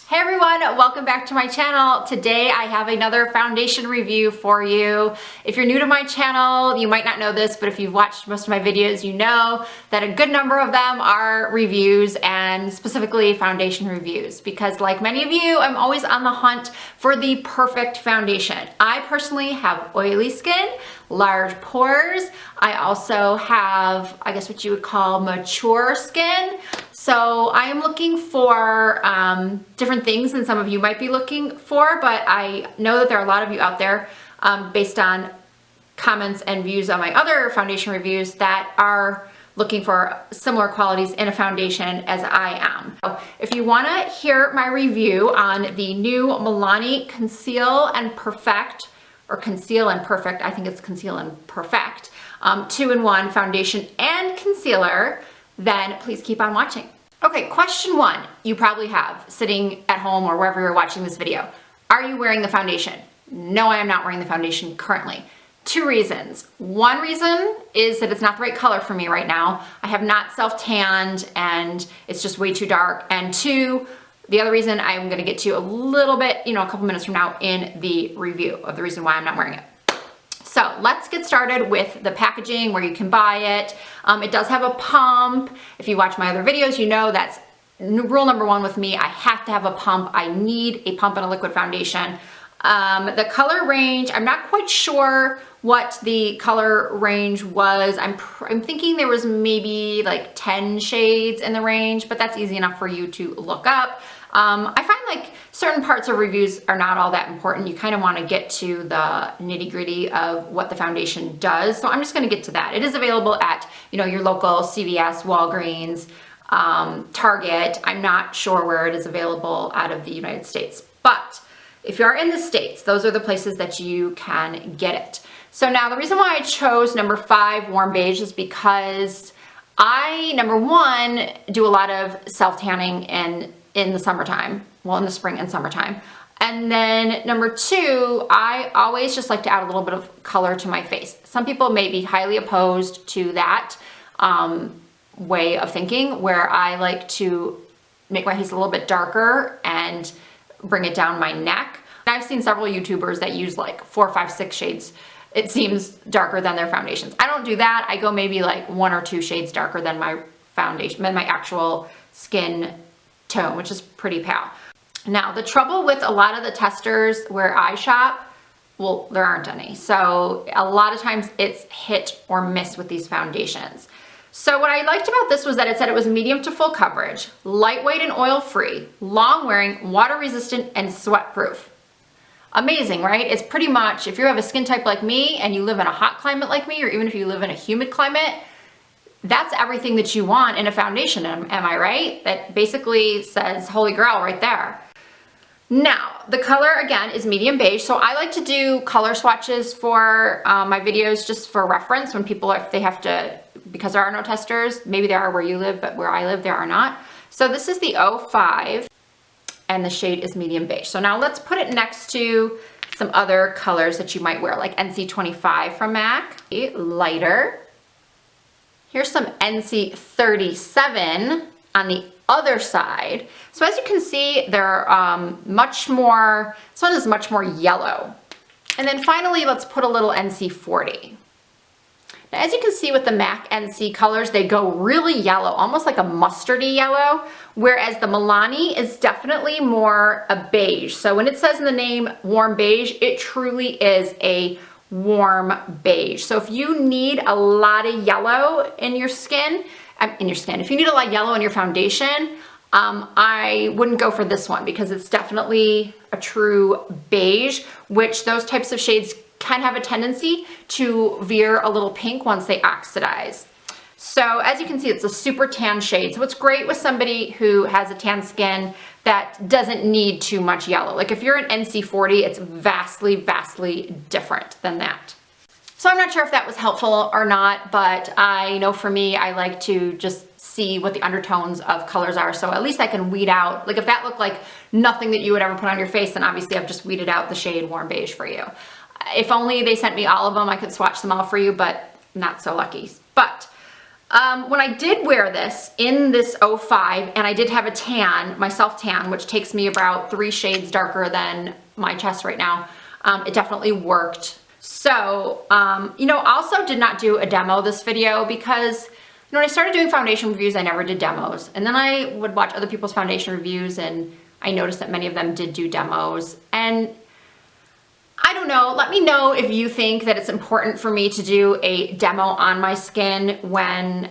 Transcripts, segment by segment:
Hey everyone, welcome back to my channel. Today I have another foundation review for you. If you're new to my channel, you might not know this, but if you've watched most of my videos, you know that a good number of them are reviews and specifically foundation reviews because like many of you, I'm always on the hunt for the perfect foundation. I personally have oily skin, large pores. I also have, I guess what you would call mature skin. So I am looking for different things than some of you might be looking for, but I know that there are a lot of you out there based on comments and views on my other foundation reviews that are looking for similar qualities in a foundation as I am. So if you want to hear my review on the new Milani Conceal and Perfect, or Conceal and Perfect, I think it's Conceal and Perfect, 2-in-1 foundation and concealer, then please keep on watching. Okay, question one, you probably have sitting at home or wherever you're watching this video. Are you wearing the foundation? No, I am not wearing the foundation currently. Two reasons. One reason is that it's not the right color for me right now. I have not self-tanned and it's just way too dark. And two, the other reason I'm gonna get to a little bit, a couple minutes from now in the review of the reason why I'm not wearing it. So let's get started with the packaging, where you can buy it. It does have a pump. If you watch my other videos, you know that's rule number one with me. I have to have a pump. I need a pump and a liquid foundation. The color range, I'm not quite sure what the color range was. I'm thinking there was maybe like 10 shades in the range, but that's easy enough for you to look up. I find like certain parts of reviews are not all that important. You kind of want to get to the nitty gritty of what the foundation does. So I'm just going to get to that. It is available at, your local CVS, Walgreens, Target. I'm not sure where it is available out of the United States, but if you are in the States, those are the places that you can get it. So now the reason why I chose number 5 warm beige is because I, number one, do a lot of self-tanning in the summertime, well, in the spring and summertime. And then number 2, I always just like to add a little bit of color to my face. Some people may be highly opposed to that way of thinking, where I like to make my face a little bit darker and bring it down my neck. I've seen several YouTubers that use like 4, 5, 6 shades. It seems darker than their foundations. I don't do that. I go maybe like 1 or 2 shades darker than my foundation, than my actual skin tone, which is pretty pale. Now, the trouble with a lot of the testers where I shop, well, there aren't any. So a lot of times it's hit or miss with these foundations. So what I liked about this was that it said it was medium to full coverage, lightweight and oil-free, long-wearing, water-resistant, and sweat-proof. Amazing, right? It's pretty much, if you have a skin type like me and you live in a hot climate like me, or even if you live in a humid climate, that's everything that you want in a foundation, am I right? That basically says holy grail right there. Now, the color again is medium beige. So I like to do color swatches for my videos just for reference when people, if they have to, because there are no testers, maybe there are where you live, but where I live, there are not. So this is the 05 and the shade is medium beige. So now let's put it next to some other colors that you might wear, like NC25 from MAC, lighter. Here's some NC37 on the other side. So as you can see, they're much more, this one is much more yellow. And then finally, let's put a little NC40. Now, as you can see with the MAC NC colors, they go really yellow, almost like a mustardy yellow, whereas the Milani is definitely more a beige. So when it says in the name warm beige, it truly is a warm beige. So if you need a lot of yellow in your skin, if you need a lot of yellow in your foundation, I wouldn't go for this one because it's definitely a true beige, which those types of shades can have a tendency to veer a little pink once they oxidize. So as you can see, it's a super tan shade. So it's great with somebody who has a tan skin that doesn't need too much yellow. Like if you're an NC40, it's vastly, vastly different than that. So I'm not sure if that was helpful or not, but I know for me, I like to just see what the undertones of colors are. So at least I can weed out, like if that looked like nothing that you would ever put on your face, then obviously I've just weeded out the shade warm beige for you. If only they sent me all of them, I could swatch them all for you, but not so lucky. But When I did wear this in this 05, and I did have a tan, my self tan, which takes me about 3 shades darker than my chest right now, it definitely worked. So, you know, also did not do a demo this video because, you know, when I started doing foundation reviews, I never did demos. And then I would watch other people's foundation reviews and I noticed that many of them did do demos. And I don't know, let me know if you think that it's important for me to do a demo on my skin when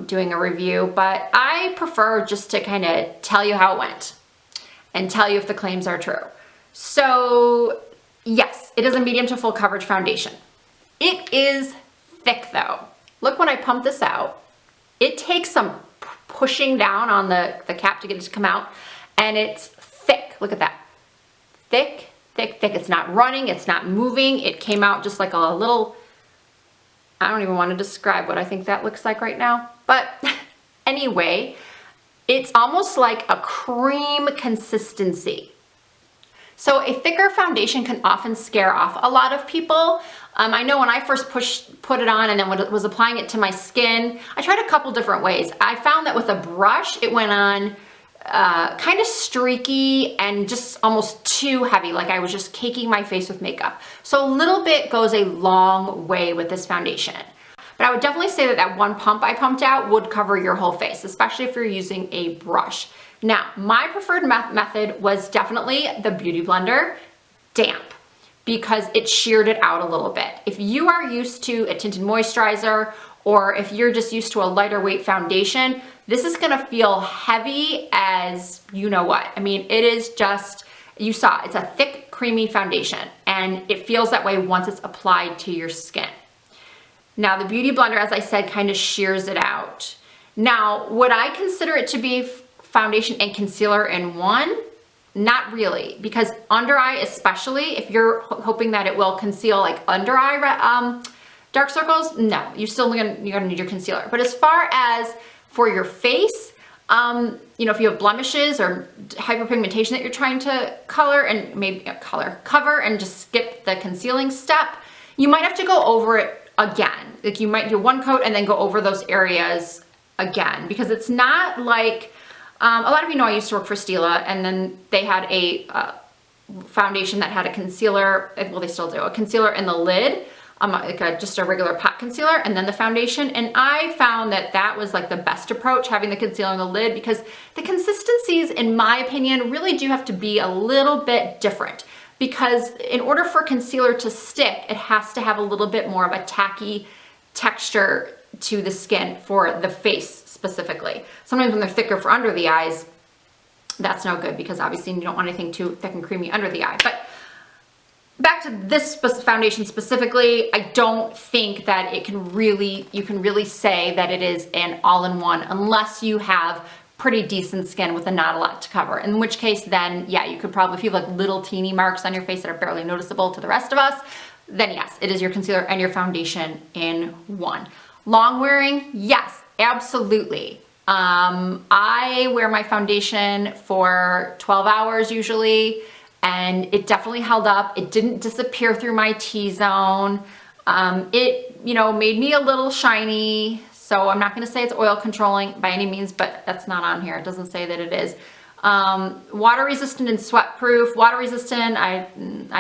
doing a review, but I prefer just to kind of tell you how it went and tell you if the claims are true. So yes, it is a medium to full coverage foundation. It is thick though. Look, when I pump this out, it takes some pushing down on the cap to get it to come out, and it's thick. Look at that. Thick, thick, thick. It's not running, it's not moving. It came out just like a little, I don't even want to describe what I think that looks like right now. But anyway, it's almost like a cream consistency. So a thicker foundation can often scare off a lot of people. I know when I first put it on and then was applying it to my skin, I tried a couple different ways. I found that with a brush, it went on kind of streaky and just almost too heavy, like I was just caking my face with makeup. So a little bit goes a long way with this foundation. But I would definitely say that that one pump I pumped out would cover your whole face, especially if you're using a brush. Now, my preferred method was definitely the Beauty Blender damp because it sheared it out a little bit. If you are used to a tinted moisturizer, or if you're just used to a lighter weight foundation, this is gonna feel heavy as you know what. I mean, it is just, you saw, it's a thick, creamy foundation, and it feels that way once it's applied to your skin. Now, the Beauty Blender, as I said, kind of shears it out. Now, would I consider it to be foundation and concealer in one? Not really, because under eye especially, if you're hoping that it will conceal like under eye dark circles, no, you're gonna need your concealer. But as far as for your face, you know, if you have blemishes or hyperpigmentation that you're trying to color and maybe cover and just skip the concealing step, you might have to go over it again. Like you might do one coat and then go over those areas again, because it's not like, a lot of you know I used to work for Stila, and then they had a foundation that had a concealer, well they still do, a concealer in the lid, like just a regular pot concealer, and then the foundation. And I found that that was like the best approach, having the concealer in the lid, because the consistencies, in my opinion, really do have to be a little bit different. Because in order for concealer to stick, it has to have a little bit more of a tacky texture to the skin for the face specifically. Sometimes when they're thicker for under the eyes, that's no good, because obviously you don't want anything too thick and creamy under the eye. But back to this foundation specifically, I don't think that you can really say that it is an all-in-one unless you have pretty decent skin with not a lot to cover. In which case, then yeah, you could probably, if you have like little teeny marks on your face that are barely noticeable to the rest of us, then yes, it is your concealer and your foundation in one. Long wearing, yes, absolutely. I wear my foundation for 12 hours usually, and it definitely held up. It didn't disappear through my T-zone. It, you know, made me a little shiny. So I'm not gonna say it's oil controlling by any means, but that's not on here. It doesn't say that it is. Water resistant and sweat proof. Water resistant, I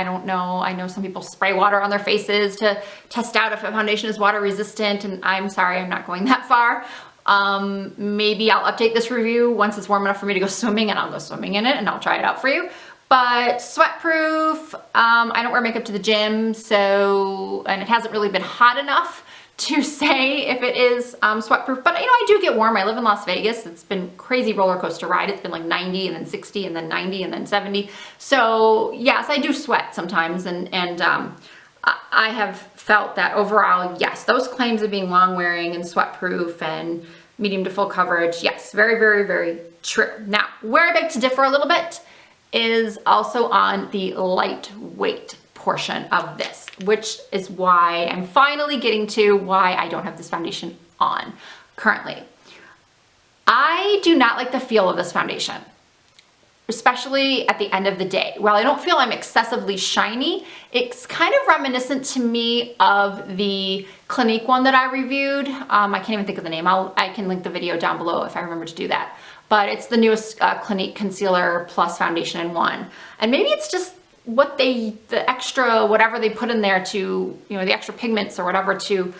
don't know. I know some people spray water on their faces to test out if a foundation is water resistant, and I'm sorry, I'm not going that far. Maybe I'll update this review once it's warm enough for me to go swimming, and I'll go swimming in it and I'll try it out for you. But sweat proof, I don't wear makeup to the gym, so, and it hasn't really been hot enough to say if it is sweat proof, but you know, I do get warm. I live in Las Vegas. It's been crazy roller coaster ride. It's been like 90 and then 60 and then 90 and then 70. So yes, I do sweat sometimes, and I have felt that overall, yes, those claims of being long wearing and sweat proof and medium to full coverage, yes, very, very, very true. Now, where I beg to differ a little bit is also on the lightweight portion of this, which is why I'm finally getting to why I don't have this foundation on currently. I do not like the feel of this foundation. especially at the end of the day. While I don't feel I'm excessively shiny, it's kind of reminiscent to me of the Clinique one that I reviewed. I can't even think of the name. I can link the video down below if I remember to do that. But it's the newest Clinique Concealer Plus Foundation in one. And maybe it's just what the extra whatever they put in there to, you know, the extra pigments or whatever to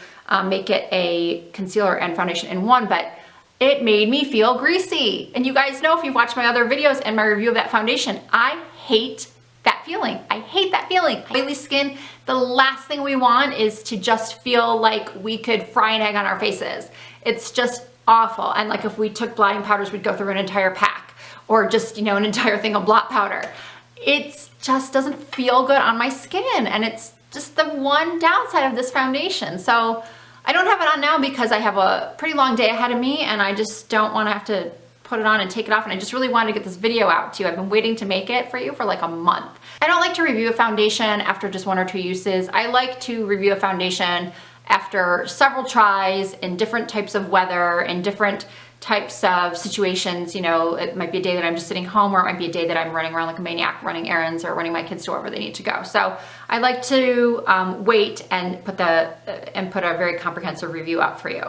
make it a concealer and foundation in one, but it made me feel greasy. And you guys know, if you've watched my other videos and my review of that foundation, I hate that feeling. I hate that feeling. Oily skin, the last thing we want is to just feel like we could fry an egg on our faces. It's just awful. And like if we took blotting powders, we'd go through an entire pack, or just, you know, an entire thing of blot powder. It just doesn't feel good on my skin, and it's just the one downside of this foundation. So I don't have it on now because I have a pretty long day ahead of me, and I just don't want to have to put it on and take it off, and I just really wanted to get this video out to you. I've been waiting to make it for you for like a month. I don't like to review a foundation after just 1 or 2 uses. I like to review a foundation after several tries in different types of weather and different types of situations. You know, it might be a day that I'm just sitting home, or it might be a day that I'm running around like a maniac, running errands or running my kids to wherever they need to go. So I like to wait and put a very comprehensive review up for you.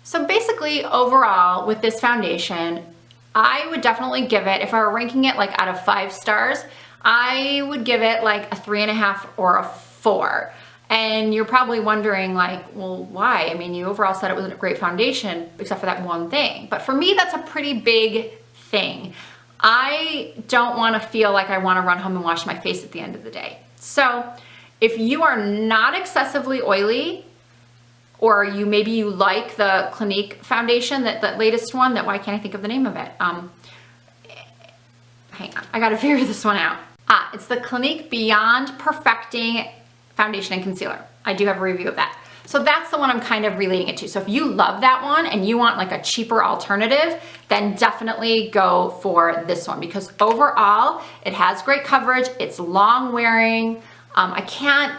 So basically, overall with this foundation, I would definitely give it, if I were ranking it like out of 5 stars, I would give it like a 3.5 or a 4. And you're probably wondering like, well, why? I mean, you overall said it was a great foundation, except for that one thing. But for me, that's a pretty big thing. I don't want to feel like I want to run home and wash my face at the end of the day. So if you are not excessively oily, or maybe you like the Clinique foundation, that latest one, why can't I think of the name of it? Hang on, I gotta figure this one out. It's the Clinique Beyond Perfecting Foundation and Concealer. I do have a review of that. So that's the one I'm kind of relating it to. So if you love that one and you want like a cheaper alternative, then definitely go for this one, because overall it has great coverage. It's long wearing. I can't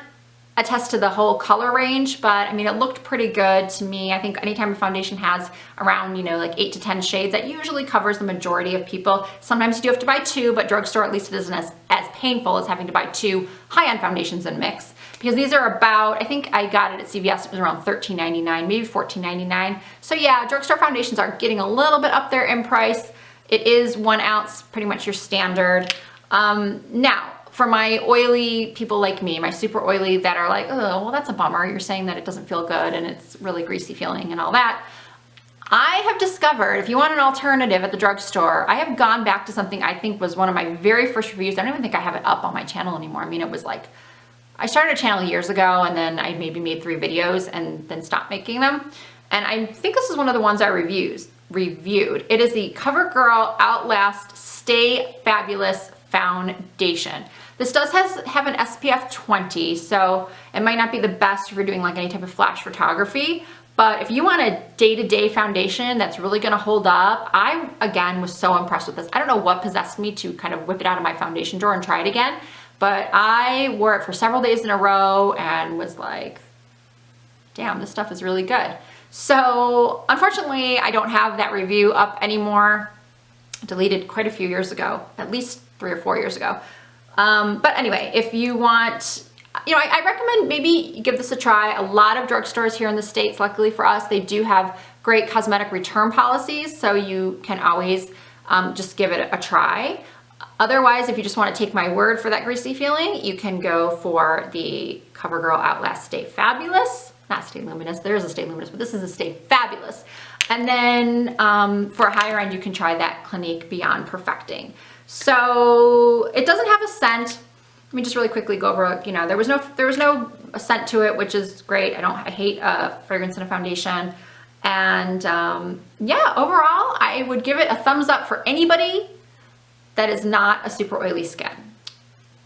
attest to the whole color range, but I mean, it looked pretty good to me. I think anytime a foundation has around, you know, like 8 to 10 shades, that usually covers the majority of people. Sometimes you do have to buy 2, but drugstore, at least it isn't as painful as having to buy 2 high-end foundations and mix. Because these are about, I think I got it at CVS, it was around $13.99, maybe $14.99. So yeah, drugstore foundations are getting a little bit up there in price. It is 1 ounce, pretty much your standard. Now, for my oily people like me, my super oily that are like, oh, well, that's a bummer. You're saying that it doesn't feel good and it's really greasy feeling and all that. I have discovered, if you want an alternative at the drugstore, I have gone back to something I think was one of my very first reviews. I don't even think I have it up on my channel anymore. I mean, it was like, I started a channel years ago, and then I maybe made 3 videos and then stopped making them. And I think this is one of the ones I reviewed. It is the CoverGirl Outlast Stay Fabulous Foundation. This does have an SPF 20, so it might not be the best if you're doing like any type of flash photography, but if you want a day-to-day foundation that's really gonna hold up, I, again, was so impressed with this. I don't know what possessed me to kind of whip it out of my foundation drawer and try it again, but I wore it for several days in a row and was like, damn, this stuff is really good. So unfortunately, I don't have that review up anymore. I deleted quite a few years ago, at least 3 or 4 years ago. But anyway, if you want, you know, I recommend maybe give this a try. A lot of drugstores here in the States, luckily for us, they do have great cosmetic return policies, so you can always just give it a try. Otherwise, if you just want to take my word for that greasy feeling, you can go for the CoverGirl Outlast Stay Fabulous. Not Stay Luminous, there is a Stay Luminous, but this is a Stay Fabulous. And then for a higher end, you can try that Clinique Beyond Perfecting. So it doesn't have a scent. Let me just really quickly go over, you know, there was no scent to it, which is great. I hate fragrance in a foundation. And yeah, overall, I would give it a thumbs up for anybody that is not a super oily skin.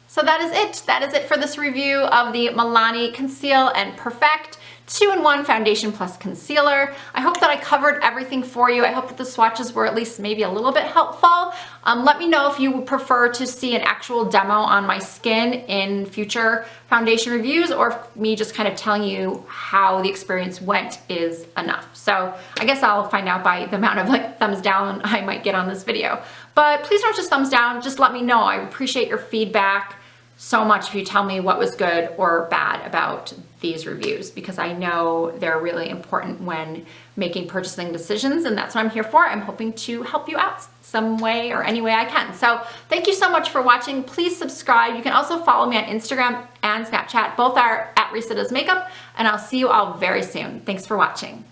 So that is it. That is it for this review of the Milani Conceal and Perfect 2-in-1 foundation plus concealer. I hope that I covered everything for you. I hope that the swatches were at least maybe a little bit helpful. Let me know if you would prefer to see an actual demo on my skin in future foundation reviews, or if me just kind of telling you how the experience went is enough. So I guess I'll find out by the amount of like thumbs down I might get on this video. But please don't just thumbs down, just let me know. I appreciate your feedback so much if you tell me what was good or bad about these reviews, because I know they're really important when making purchasing decisions, and that's what I'm here for. I'm hoping to help you out some way or any way I can. So thank you so much for watching. Please subscribe. You can also follow me on Instagram and Snapchat. Both are at RISADOESMAKEUP, and I'll see you all very soon. Thanks for watching.